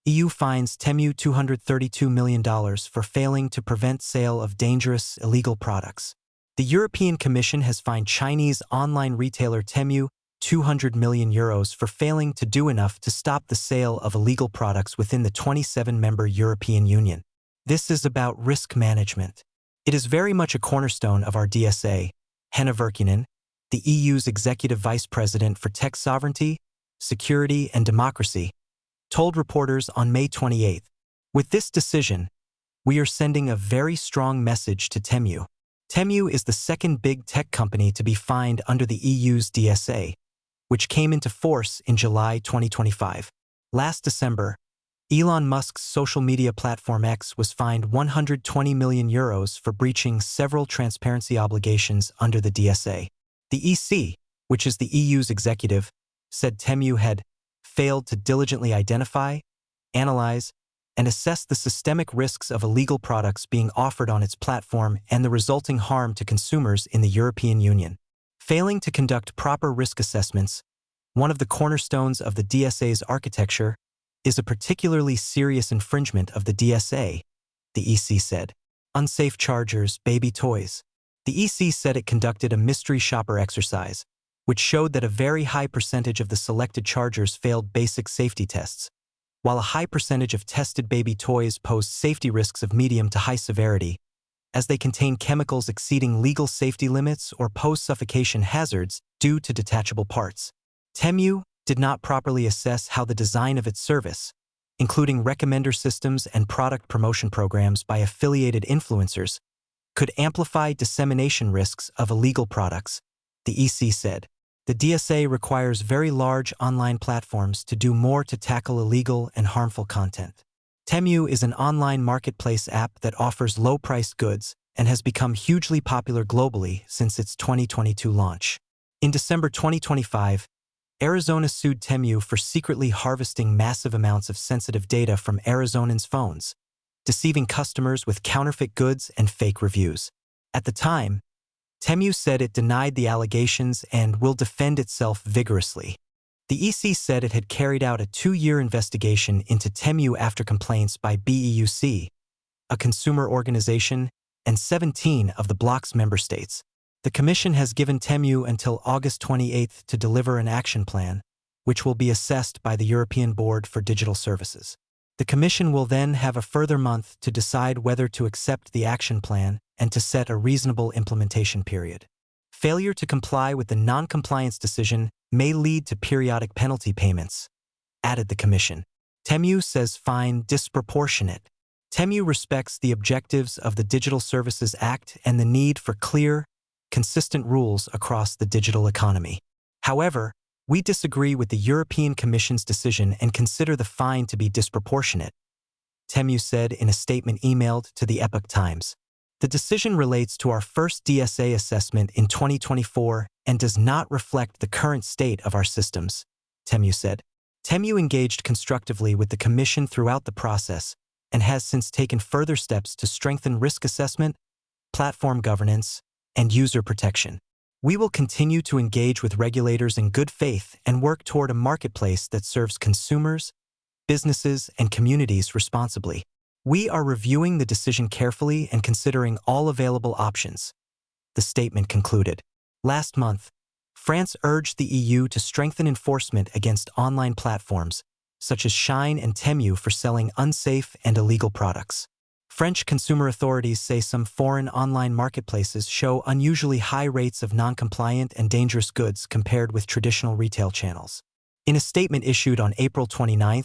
EU fines Temu $232 million for failing to prevent sale of dangerous, illegal products. The European Commission has fined Chinese online retailer Temu €200 million for failing to do enough to stop the sale of illegal products within the 27-member European Union. This is about risk management. It is very much a cornerstone of our DSA. Henna Virkkunen, the EU's Executive Vice President for Tech Sovereignty, Security and Democracy, told reporters on May 28, "With this decision, we are sending a very strong message to Temu." Temu is the second big tech company to be fined under the EU's DSA, which came into force in July 2025. Last December, Elon Musk's social media platform X was fined €120 million for breaching several transparency obligations under the DSA. The EC, which is the EU's executive, said Temu had failed to diligently identify, analyze, and assess the systemic risks of illegal products being offered on its platform and the resulting harm to consumers in the European Union. Failing to conduct proper risk assessments, one of the cornerstones of the DSA's architecture, is a particularly serious infringement of the DSA, the EC said. Unsafe chargers, baby toys. The EC said it conducted a mystery shopper exercise, which showed that a very high percentage of the selected chargers failed basic safety tests, while a high percentage of tested baby toys posed safety risks of medium to high severity, as they contain chemicals exceeding legal safety limits or pose suffocation hazards due to detachable parts. Temu did not properly assess how the design of its service, including recommender systems and product promotion programs by affiliated influencers, could amplify dissemination risks of illegal products, the EC said. The DSA requires very large online platforms to do more to tackle illegal and harmful content. Temu is an online marketplace app that offers low-priced goods and has become hugely popular globally since its 2022 launch. In December 2025, Arizona sued Temu for secretly harvesting massive amounts of sensitive data from Arizonans' phones, deceiving customers with counterfeit goods and fake reviews. At the time, Temu said it denied the allegations and will defend itself vigorously. The EC said it had carried out a 2-year investigation into Temu after complaints by BEUC, a consumer organization, and 17 of the bloc's member states. The Commission has given Temu until August 28 to deliver an action plan, which will be assessed by the European Board for Digital Services. The Commission will then have a further month to decide whether to accept the action plan and to set a reasonable implementation period. Failure to comply with the non-compliance decision may lead to periodic penalty payments, added the Commission. Temu says fine disproportionate. Temu respects the objectives of the Digital Services Act and the need for clear, consistent rules across the digital economy. However, we disagree with the European Commission's decision and consider the fine to be disproportionate, Temu said in a statement emailed to the Epoch Times. The decision relates to our first DSA assessment in 2024 and does not reflect the current state of our systems, Temu said. Temu engaged constructively with the Commission throughout the process and has since taken further steps to strengthen risk assessment, platform governance, and user protection. We will continue to engage with regulators in good faith and work toward a marketplace that serves consumers, businesses, and communities responsibly. We are reviewing the decision carefully and considering all available options, the statement concluded. Last month, France urged the EU to strengthen enforcement against online platforms, such as Shein and Temu, for selling unsafe and illegal products. French consumer authorities say some foreign online marketplaces show unusually high rates of non-compliant and dangerous goods compared with traditional retail channels. In a statement issued on April 29,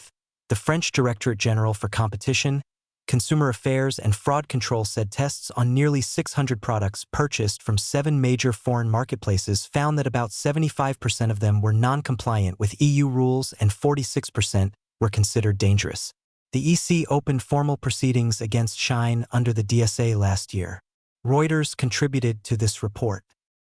the French Directorate General for Competition, Consumer Affairs and Fraud Control said tests on nearly 600 products purchased from 7 major foreign marketplaces found that about 75% of them were non-compliant with EU rules and 46% were considered dangerous. The EC opened formal proceedings against Shein under the DSA last year. Reuters contributed to this report.